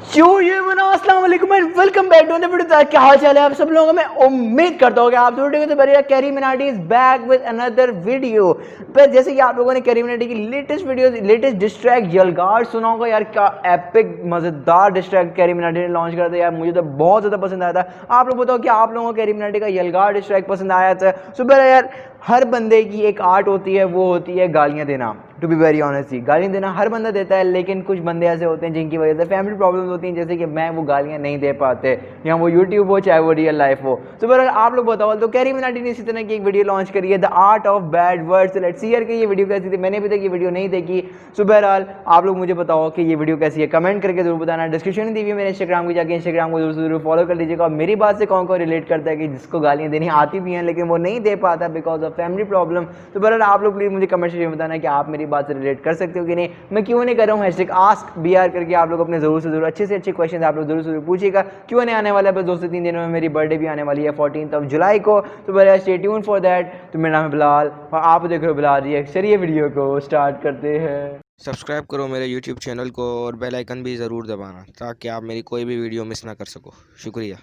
अस्सलाम वालेकुम and welcome back to video. तो क्या हाल चाल है आप सब लोगों का। मैं उम्मीद करता हूँ कि आप वीडियो से बढ़िया। Carry Minati is back with another video. पर जैसे कि आप लोगों ने कैरी मिनाटी की लेटेस्ट डिस्ट्रैक्ट यलगार्ड सुना होगा यार। क्या एपिक मजेदार डिस्ट्रैक्ट कैरी मिनाटी ने लॉन्च करा था यार। मुझे तो बहुत ज़्यादा पसंद आया था। आप लोग बताओ कि आप लोगों को कैरी मिनाटी का यलगार्ड डिस्ट्रैक्ट पसंद आया था। सुबह यार हर बंदे की एक आर्ट होती है, वो होती है गालियाँ देना। टू बी वेरी ऑनेस्टली गालियाँ देना हर बंदा देता है, लेकिन कुछ बंदे ऐसे होते हैं जिनकी वजह से फैमिली प्रॉब्लम्स होती हैं, जैसे कि मैं, वो गालियाँ नहीं दे पाते, या वो यूट्यूब हो चाहे वो रियल लाइफ हो। तो बहरहाल आप लोग बताओ तो कैरी मिनाटी ने इसी तरह की एक वीडियो लॉन्च करी है, the art of bad words. Let's see यार कि ये वीडियो कैसी थी। मैंने अभी तक ये वीडियो नहीं देखी। सो बहरहाल आप लोग मुझे बताओ कि ये वीडियो कैसी है, कमेंट करके जरूर बताना। डिस्क्रिप्शन में दी हुई है मेरे इंस्टाग्राम की, जाके इंस्टाग्राम को जरूर फॉलो कर लीजिएगा। और मेरी बात से कौन कौन रिलेट करता है कि जिसको गालियाँ देनी आती भी हैं लेकिन वो नहीं दे पाता बिकॉज ऑफ फैमिली प्रॉब्लम। तो बहरहाल आप लोग प्लीज़ मुझे कमेंट सेक्शन में बताना कि आप मेरी बात से रिलेट कर सकते हो कि नहीं। मैं क्यों नहीं कर रहा हूँ #AskBR करके। आप लोग अपने जरूर से जरूर अच्छे से अच्छे क्वेश्चन आप लोग जरूर से जरूर पूछिएगा। क्यों नहीं आने वाला है बस 2 से 3 दिनों में। मेरी बर्थडे भी आने वाली है 14 जुलाई को। तो बहरहाल स्टे ट्यून फॉर दैट। तो मेरा नाम है बिलाल और आप देख रहे हो बिलाल रिएक्ट। चलिए वीडियो को स्टार्ट करते हैं। सब्सक्राइब करो मेरे YouTube चैनल को और बेल आइकन भी ज़रूर दबाना ताकि आप मेरी कोई भी वीडियो मिस ना कर सको। शुक्रिया।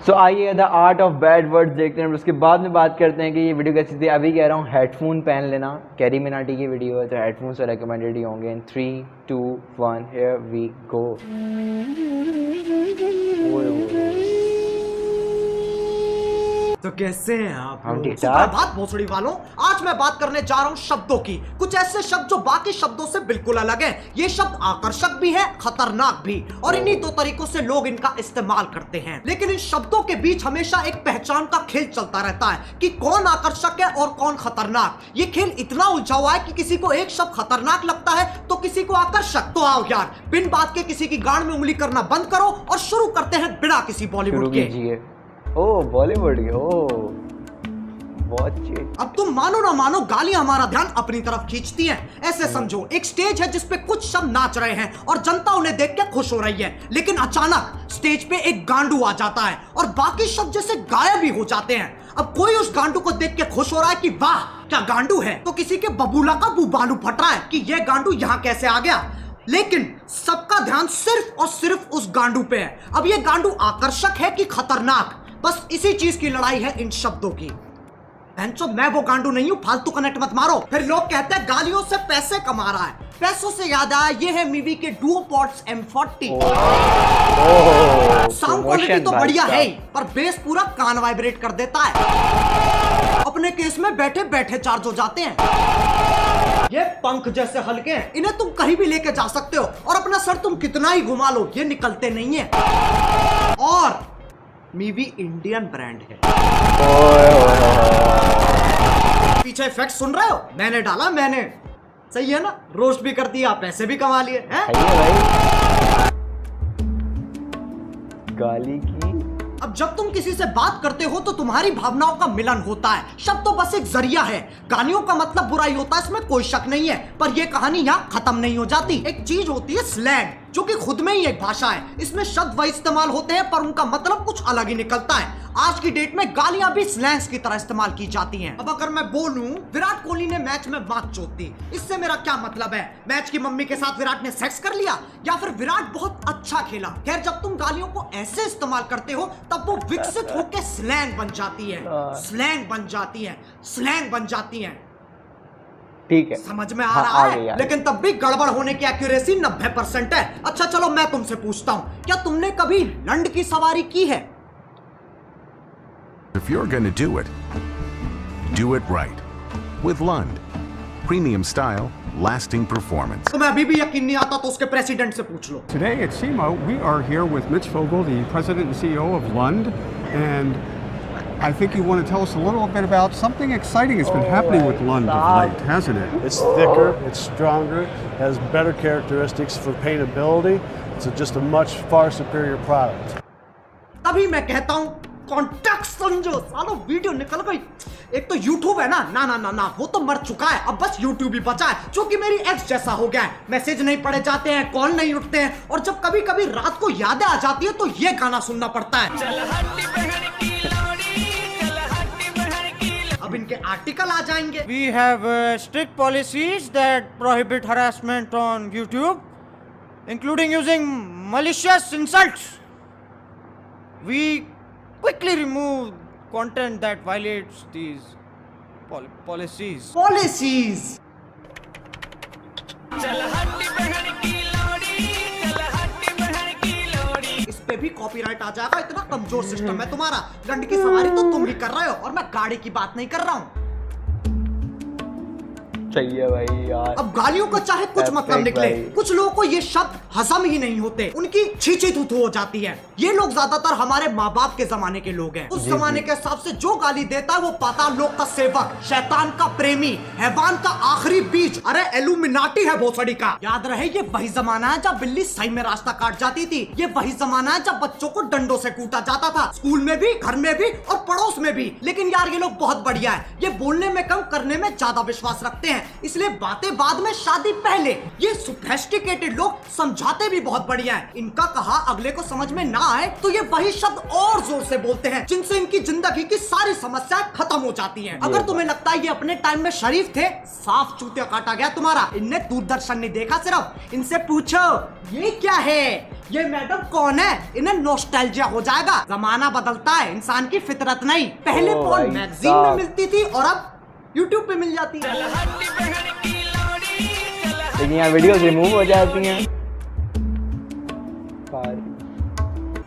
सो आइए the art of bad words देखते हैं, उसके बाद में बात करते हैं कि ये वीडियो कैसी थी। अभी कह रहा हूँ हेडफोन पहन लेना। कैरी मिनाटी की वीडियो है तो हेडफोन से रिकमेंडेड ही होंगे। इन 3, 2, 1 हियर वी गो। तो कैसे हैं आप? हम ठीक-ठाक। बात भोसड़ी वालों, आज मैं बात करने जा रहा हूँ शब्दों की। कुछ ऐसे शब्द जो बाकी शब्दों से बिल्कुल अलग हैं। ये शब्द आकर्षक भी है, खतरनाक भी, और इन्हीं 2 तरीकों से लोग इनका इस्तेमाल करते हैं। लेकिन इन शब्दों के बीच हमेशा एक पहचान का खेल चलता रहता है कि कौन आकर्षक है और कौन खतरनाक। ये खेल इतना उलझा हुआ है कि किसी को एक शब्द खतरनाक लगता है तो किसी को आकर्षक। तो आओ यार, बिन बात के किसी की गांड में उंगली करना बंद करो और शुरू करते हैं बिना किसी बॉलीवुड के। ओ बॉलीवुड के ओ बहुत। अब तुम मानो ना मानो, गालियां हमारा ध्यान अपनी तरफ खींचती हैं। ऐसे समझो एक स्टेज है जिस पे कुछ शब्द नाच रहे हैं और जनता उन्हें देख के खुश हो रही है, लेकिन अचानक स्टेज पे एक गांडू आ जाता है और बाकी शब्द जैसे गायब भी हो जाते हैं। अब कोई उस गांडू को देख के खुश हो रहा है कि वाह क्या गांडू है, तो किसी के बबूला का बुबालू फट रहा है कि यह गांडू यहाँ कैसे आ गया। लेकिन सबका ध्यान सिर्फ और सिर्फ उस गांडू पे है। अब ये गांडू आकर्षक है कि खतरनाक, बस इसी चीज की लड़ाई है इन शब्दों की। बेंचो मैं वो गांडू नहीं हूं, फालतू कनेक्ट मत मारो। फिर लोग कहते हैं गालियों से पैसे कमा रहा है। पैसों से याद आया, ये है मीवी के डुओपोड्स M40। साउंड क्वालिटी तो बढ़िया है पर बेस पूरा कान वाइब्रेट कर देता है। अपने केस में बैठे बैठे चार्ज हो जाते हैं। ये पंख जैसे हल्के हैं, इन्हें तुम कहीं भी लेके जा सकते हो और अपना सर तुम कितना ही घुमा लो ये निकलते नहीं है। और मीवी इंडियन ब्रांड है। पीछे इफेक्ट सुन रहे हो? मैंने डाला, मैंने। सही है ना? रोस्ट भी कर दिया, पैसे भी कमा लिए हैं? गाली की। अब जब तुम किसी से बात करते हो तो तुम्हारी भावनाओं का मिलन होता है। शब्द तो बस एक जरिया है। गालियों का मतलब बुराई होता है, इसमें कोई शक नहीं है, पर यह कहानी यहाँ खत्म नहीं हो जाती। एक चीज होती है स्लैंग, जो कि खुद में ही एक भाषा है। इसमें शब्द वही इस्तेमाल होते हैं पर उनका मतलब कुछ अलग ही निकलता है। आज की डेट में गालियां भी स्लैंग्स की तरह इस्तेमाल की जाती हैं। अब अगर मैं बोलूं विराट कोहली ने मैच में बात चोट दी, इससे मेरा क्या मतलब है? मैच की मम्मी के साथ विराट ने सेक्स कर लिया या फिर विराट बहुत अच्छा खेला? खैर, जब तुम गालियों को ऐसे इस्तेमाल करते हो तब वो विकसित होकर स्लैंग बन जाती है। स्लैंग बन जाती है, स्लैंग बन जाती है। ठीक है, समझ में आ रहा है? लेकिन तब भी गड़बड़ होने की एक्यूरेसी 90% है। अच्छा चलो मैं तुमसे पूछता हूं, क्या तुमने कभी लंड की सवारी की है? If you're going to do it right. With Lund. Premium style, lasting performance. तुम्हें अभी भी यकीन नहीं आता तो उसके प्रेसिडेंट से पूछ लो। Today at SEMA, we are here with Mitch Vogel, the president and CEO of Lund, and I think you want to tell us a little bit about something exciting that's been happening with Lund of late, hasn't it? It's thicker, it's stronger, has better characteristics for paintability. It's just a much far superior product. तभी मैं कहता हूँ contact समझो। सालो video निकल गई। एक तो YouTube है ना, ना ना ना ना, वो तो मर चुका है। अब बस YouTube ही बचा है, जो कि मेरी एक्स जैसा हो गया है। मैसेज नहीं पढ़े जाते हैं, कॉल नहीं उठते हैं, और जब कभी कभी रात को यादें आ जाती है तो ये गाना सुनना पड़ता है। अब इनके आर्टिकल आ जाएंगे। We have strict policies that prohibit harassment on YouTube. including using malicious insults. We quickly remove content that violates these policies. Policies. इस पे भी कॉपीराइट आ जाएगा, इतना कमजोर सिस्टम है तुम्हारा। दंड की सवारी तो तुम ही कर रहे हो और मैं गाड़ी की बात नहीं कर रहा हूँ। चाहिए भाई यार। अब गालियों का चाहे कुछ मतलब निकले, कुछ लोगों को ये शब्द हजम ही नहीं होते, उनकी छींची थूथू हो जाती है। ये लोग ज्यादातर हमारे माँ बाप के जमाने के लोग हैं। उस जमाने के हिसाब से जो गाली देता है वो पाताल लोक का सेवक, शैतान का प्रेमी, हैवान का आखिरी बीज, अरे एलुमिनाटी है भोसड़ी का। याद रहे ये वही जमाना है जब बिल्ली सही में रास्ता काट जाती थी। ये वही जमाना है जब बच्चों को डंडों से कूटा जाता था, स्कूल में भी, घर में भी और पड़ोस में भी। लेकिन यार ये लोग बहुत बढ़िया है, ये बोलने में कम करने में ज्यादा विश्वास रखते हैं, इसलिए बातें बाद में शादी पहले। ये सोफिस्टिकेटेड लोग समझाते भी बहुत बढ़िया है। इनका कहा अगले को समझ में ना आए तो ये वही शब्द और जोर से बोलते हैं जिनसे इनकी जिंदगी की सारी समस्याएं खत्म हो जाती हैं। अगर तुम्हें लगता है ये अपने टाइम में शरीफ थे, साफ चूतिया काटा गया तुम्हारा। इनने दूरदर्शन नहीं देखा सिर्फ, इनसे पूछो ये क्या है, ये मैडम कौन है, इन्हें नॉस्टैल्जिया हो जाएगा। जमाना बदलता है, इंसान की फितरत नहीं। पहले पोर्न मैगजीन में मिलती थी और अब YouTube पे मिल जाती है। लेकिन यहाँ वीडियोस रिमूव हो जाती हैं।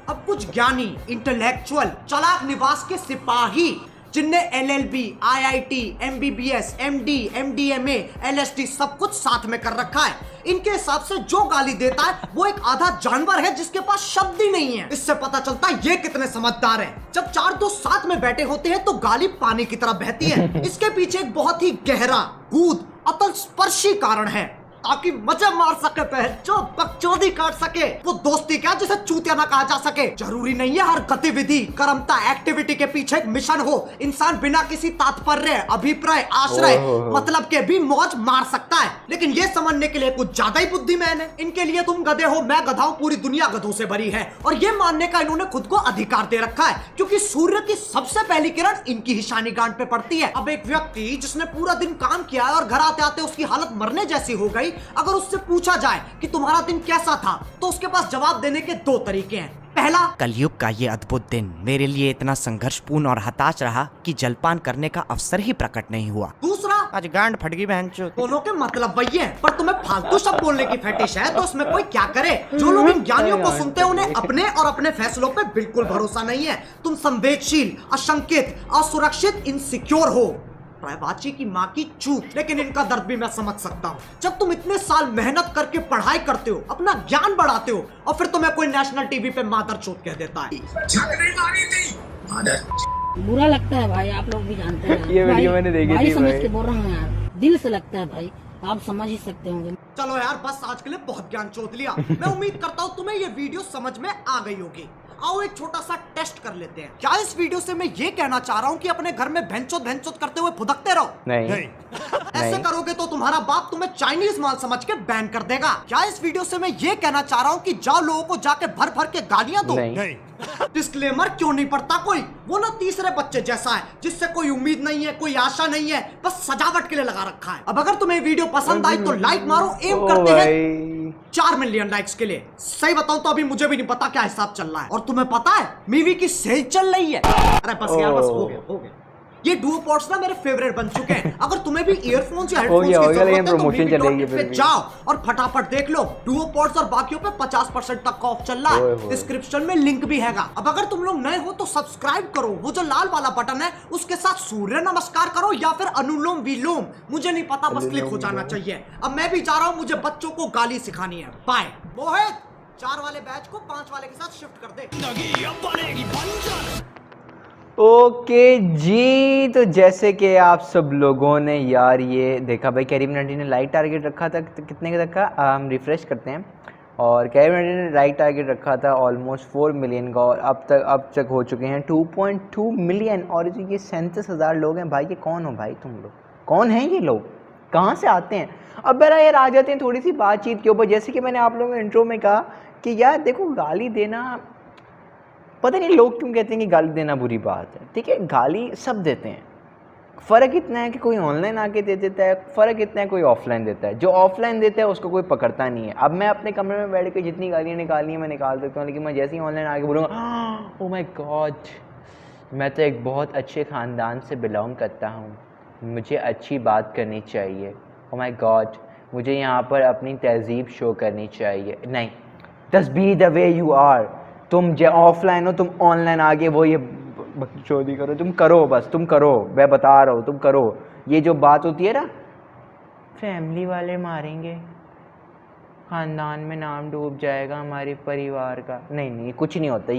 अब कुछ ज्ञानी, इंटेलेक्चुअल, चालाक निवास के सिपाही जिनने LLB, IIT, MBBS, MD, MDMA, LSD सब कुछ साथ में कर रखा है, इनके हिसाब से जो गाली देता है वो एक आधा जानवर है जिसके पास शब्द ही नहीं है। इससे पता चलता है ये कितने समझदार हैं। जब चार दोस्त साथ में बैठे होते हैं तो गाली पानी की तरह बहती है। इसके पीछे एक बहुत ही गहरा, गूढ़, अतल स्पर्शी कारण है, ताकि मजे मार सके, जो बकचोदी काट सके। वो दोस्ती क्या जिसे चूतिया ना कहा जा सके। जरूरी नहीं है हर गतिविधि, कर्मता, एक्टिविटी के पीछे एक मिशन हो। इंसान बिना किसी तात्पर्य, अभिप्राय, आश्रय, मतलब के भी मौज मार सकता है। लेकिन ये समझने के लिए कुछ ज्यादा ही बुद्धिमान है। इनके लिए तुम गधे हो, मैं गधा हूं, पूरी दुनिया गधों से भरी है। और ये मानने का इन्होंने खुद को अधिकार दे रखा है क्योंकि सूर्य की सबसे पहली किरण इनकी ही शानी गांठ पे पड़ती है। अब एक व्यक्ति जिसने पूरा दिन काम किया है और घर आते आते उसकी हालत मरने जैसी हो गई, अगर उससे पूछा जाए कि तुम्हारा दिन कैसा था तो उसके पास जवाब देने के दो तरीके हैं। पहला, कलयुग का ये अद्भुत दिन मेरे लिए इतना संघर्षपूर्ण और हताश रहा कि जलपान करने का अवसर ही प्रकट नहीं हुआ। दूसरा, आज गांड फट गई बहनचोद। दोनों के मतलब वही है, पर तुम्हें फालतू शब्द बोलने की फेटिश है तो उसमें कोई क्या करे। जो लोग इन ज्ञानियों को सुनते हैं उन्हें अपने और अपने फैसलों पे बिल्कुल भरोसा नहीं है। तुम संवेदनशील, अशंकित, असुरक्षित, इनसिक्योर हो। प्रायवाची की माँ की चूत। लेकिन इनका दर्द भी मैं समझ सकता हूँ। जब तुम इतने साल मेहनत करके पढ़ाई करते हो, अपना ज्ञान बढ़ाते हो और फिर तुम्हें कोई नेशनल टीवी पे मादर चोत कह देता है। बुरा लगता है भाई, आप लोग भी जानते हैं। ये वीडियो मैंने देखी थी समझ भाई। के बोल रहा हूँ यार, दिल से लगता है भाई, आप समझ ही सकते होंगे। चलो यार बस आज के लिए बहुत ज्ञान चोत लिया। मैं उम्मीद करता हूँ तुम्हें ये वीडियो समझ में आ गई होगी। आओ एक छोटा सा टेस्ट कर लेते हैं। क्या इस वीडियो से मैं ये कहना चाह रहा हूँ कि अपने घर में भैंचोद करते हुए फुदकते रहो? नहीं। ऐसे करोगे तो तुम्हारा बाप तुम्हें चाइनीज माल समझ के बैन कर देगा। क्या इस वीडियो से मैं ये कहना चाह रहा हूँ कि जाओ लोगों को जाके भर भर के गालियां दो? नहीं। डिस्क्लेमर क्यों नहीं पढ़ता कोई? वो ना तीसरे बच्चे जैसा है जिससे कोई उम्मीद नहीं है, कोई आशा नहीं है, बस सजावट के लिए लगा रखा है। अब अगर तुम्हें वीडियो पसंद आई तो लाइक मारो। एम करते हैं 4 मिलियन लाइक्स के लिए। सही बताऊं तो अभी मुझे भी नहीं पता क्या हिसाब चल रहा है। और तुम्हें पता है मीवी की सेल चल रही है। अरे बस यार, बस हो गया। ये डुओ पॉड्स ना मेरे फेवरेट बन चुके हैं। अगर तुम्हें भी ईयरफोन्स या हेडफोन्स की जरूरत है तो movie.in पे जाओ और फटाफट देख लो। डुओ पॉड्स और बाकियों पे 50% तक का ऑफ चल रहा है। डिस्क्रिप्शन में लिंक भी हैगा। अब अगर तुम लोग नए हो तो सब्सक्राइब करो, वो जो लाल वाला बटन है उसके साथ सूर्य नमस्कार करो या फिर अनुलोम विलोम, मुझे नहीं पता, बस क्लिक हो जाना चाहिए। अब मैं भी जा रहा हूँ, मुझे बच्चों को गाली सिखानी है। बाय। मोहित 4 वाले बैच को 5 वाले के साथ शिफ्ट कर दे। ओके जी, तो जैसे कि आप सब लोगों ने यार ये देखा भाई, कैरी मिनाटी ने लाइक टारगेट रखा था कितने तक का, हम रिफ़्रेश करते हैं। और कैरी मिनाटी ने लाइक टारगेट रखा था ऑलमोस्ट 4 मिलियन का, और अब तक हो चुके हैं 2.2 मिलियन। और जो ये 37,000 लोग हैं भाई, ये कौन हो भाई तुम लोग? कौन हैं ये लोग? कहाँ से आते हैं? अब मेरा यार आ जाते हैं थोड़ी सी बातचीत के ऊपर। जैसे कि मैंने आप लोगों को इंट्रो में कहा कि यार देखो, गाली देना, पता नहीं लोग क्यों कहते हैं कि गाली देना बुरी बात है। ठीक है, गाली सब देते हैं, फ़र्क इतना है कि कोई ऑनलाइन आके दे देता है, फ़र्क इतना है कोई ऑफलाइन देता है। जो ऑफलाइन देता है उसको कोई पकड़ता नहीं है। अब मैं अपने कमरे में बैठ के जितनी गालियाँ निकालनी है मैं निकाल सकता हूँ, लेकिन मैं जैसे ही ऑनलाइन आके बोलूँगा ओह माय गॉड, मैं तो एक बहुत अच्छे ख़ानदान से बिलोंग करता हूँ, मुझे अच्छी बात करनी चाहिए, ओह माय गॉड मुझे यहाँ पर अपनी तहज़ीब शो करनी चाहिए। नहीं, just be the way you are. तुम जो ऑफलाइन हो, तुम ऑनलाइन आगे वो ये बकचोदी करो, तुम करो, बस तुम करो, मैं बता रहा हूँ तुम करो। ये जो बात होती है ना, फैमिली वाले मारेंगे, ख़ानदान में नाम डूब जाएगा हमारे परिवार का, नहीं नहीं कुछ नहीं होता।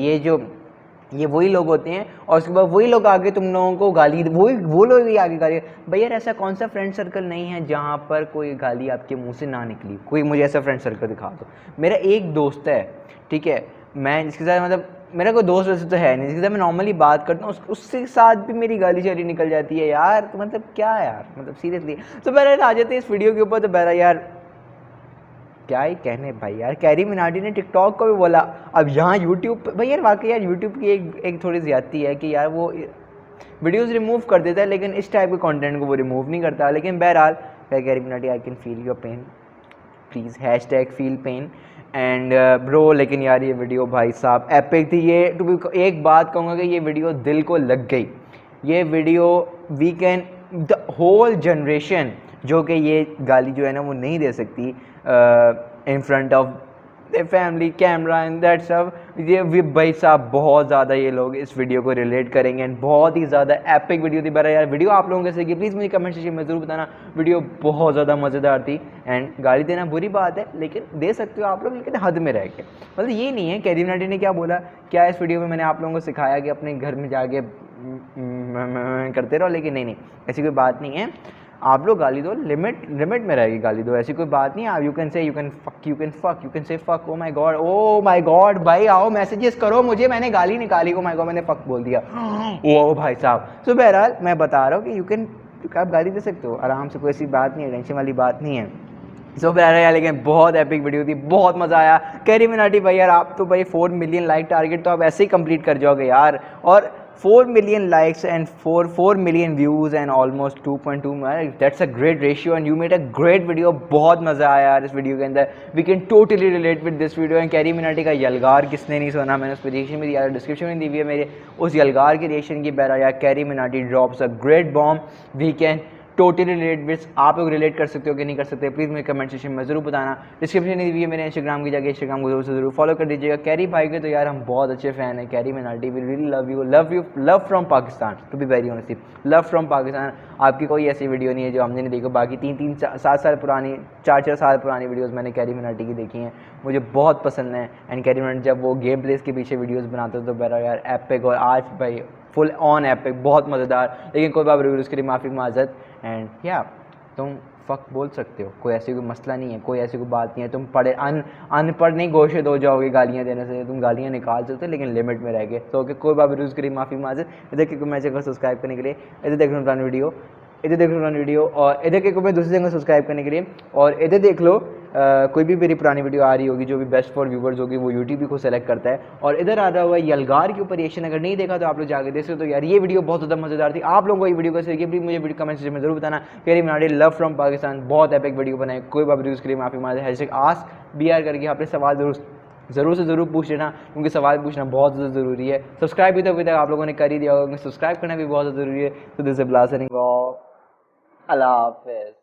ये वही लोग होते हैं और उसके बाद वही लोग आगे तुम लोगों को गाली, वो लोग ही आगे गाली। भैया यार ऐसा कौन सा फ्रेंड सर्कल नहीं है जहाँ पर कोई गाली आपके मुंह से ना निकली? कोई मुझे ऐसा फ्रेंड सर्कल दिखा दो। मेरा एक दोस्त है, ठीक है, मैं जिसके साथ मतलब मेरा कोई दोस्त वैसे तो है नहीं, जिसके साथ मैं नॉर्मली बात करता हूँ उसके साथ भी मेरी गाली शाली निकल जाती है यार। तो मतलब क्या यार, मतलब सीरियसली। तो बहरहाल आ जाते हैं इस वीडियो के ऊपर। तो बहरहाल यार क्या ही कहने भाई यार, कैरी मिनाटी ने टिकटॉक को भी बोला, अब यहाँ यूट्यूब पर भाई यार वाकई यार यूट्यूब की एक थोड़ी ज़्यादती है कि यार वो वीडियोज़ रिमूव कर देता है लेकिन इस टाइप के कंटेंट को वो रिमूव नहीं करता। लेकिन बहरहाल Carry Minati I can feel your pain, please hashtag feel pain and bro. लेकिन यार ये वीडियो भाई साहब एपिक थी। ये टू बी एक बात कहूँगा कि ये वीडियो दिल को लग गई। ये video we can the whole generation जो कि ये गाली जो है ना वो नहीं दे सकती in front of family camera and that सब, ये भाई साहब बहुत ज़्यादा ये लोग इस वीडियो को रिलेट करेंगे एंड बहुत ही ज़्यादा एपिक वीडियो थी। बड़ा यार वीडियो आप लोगों कैसे लगी प्लीज़ मुझे कमेंट सेक्शन में ज़रूर बताना। वीडियो बहुत ज़्यादा मज़ेदार थी एंड गाली देना बुरी बात है लेकिन दे सकते हो आप लोग, लेकिन हद में रह के। मतलब ये नहीं है कैरी मिनाटी ने क्या बोला, क्या इस वीडियो में मैंने आप लोगों को सिखाया कि अपने घर में जाके करते रहो, लेकिन नहीं ऐसी कोई बात नहीं है। आप लोग गाली दो, लिमिट में रहेगी गाली दो, ऐसी कोई बात नहीं। आप you can say fuck, oh my God भाई आओ मैसेजेस करो मुझे, मैंने गाली निकाली, ओ माय गॉड मैंने फक बोल दिया, ओ भाई साहब। तो बहरहाल मैं बता रहा हूँ कि आप गाली दे सकते हो आराम से, कोई ऐसी बात नहीं है, टेंशन वाली बात नहीं है। सो बहरहाल यार लेकिन बहुत एपिक वीडियो थी, बहुत मज़ा आया। कैरी मिनाटी भाई यार आप तो भाई 4 मिलियन लाइक टारगेट तो आप ऐसे ही कंप्लीट कर जाओगे यार, और 4 million likes and 4 million views and almost 2.2, that's a great ratio and you made a great video. बहुत मज़ा आया यार इस वीडियो के अंदर, we can totally relate with this video. And Carry Minati का यलगार किसने नहीं सुना, मैंने उस पर रिएक्शन भी दिया, डिस्क्रिप्शन में दी हुई है मेरे उस यलगार की रिएक्शन की। बहरहाल यार Carry Minati drops a great bomb, we can totally relate with. आप लोग रिलेट कर सकते हो कि नहीं कर सकते प्लीज़ मुझे कमेंट सेक्शन में ज़रूर बताना। डिस्क्रिप्शन में दी है मेरे इंस्टाग्राम की जगह, इंस्टाग्राम को ज़रूर फॉलो कर दीजिएगा। कैरी भाई के तो यार हम बहुत अच्छे फ़ैन हैं। Carry Minati we really love from Pakistan, to be very honestly love from Pakistan. आपकी कोई ऐसी वीडियो नहीं है जो हमने नहीं देखी, बाकी 3-7 साल पुरानी 4 साल पुरानी वीडियोज़ मैंने कैरी मिनाटी की देखी हैं, मुझे बहुत पसंद है। एंड कैरी मिनाटी जब वो गेम प्लेस के पीछे वीडियोज़ बनाते तो बहरहाल यार एपिक, और आज भाई फुल ऑन एपिक, बहुत मज़ेदार। लेकिन कोई बात रिव्यूज़ के लिए माफ़ी माजत। एंड या तुम फक बोल सकते हो, कोई ऐसी कोई मसला नहीं है, कोई ऐसी कोई बात नहीं है। तुम पढ़े अनपढ़ नहीं घोषित हो जाओगे गालियाँ देने से, तुम गालियाँ निकाल सकते हो लेकिन लिमिट में रह गए। तो ओके कोई बात रिव्यूज़ के लिए माफ़ी माजत। इधर के मैं चैनल को सब्सक्राइब करने के लिए इधर देख लो पुरानी वीडियो, इधर देख लो पुरानी वीडियो, और इधर के मैं दूसरे चैनल को सब्सक्राइब करने के लिए, और इधर देख लो कोई भी मेरी पुरानी वीडियो आ रही होगी जो भी बेस्ट फॉर व्यूवर्स होगी वो यूट्यूब भी को सेलेक्ट करता है। और इधर आ रहा हुआ यलगार के ऊपर रिएक्शन, अगर नहीं देखा तो आप लोग जाकर देख सकते हो। तो यार ये वीडियो बहुत ज़्यादा मज़ेदार थी। आप लोगों को ये वीडियो कैसे लगी प्लीज़ मुझे कमेंट सेक्शन में ज़रूर बताना। Carry Minati love from Pakistan बहुत एपिक वीडियो बनाए। कोई बात वीडियोज़ के लिए माफ़ी मांगे, हैशटैग आस्क BR करके आपने सवाल ज़रूर से ज़रूर पूछ लेना, क्योंकि सवाल पूछना बहुत ज़्यादा ज़रूरी है। सब्सक्राइब भी तो अभी तक आप लोगों ने कर ही दिया होगा, सब्सक्राइब करना भी बहुत ज़रूरी है। तो this is blast signing off, अल्लाह हाफ़िज़।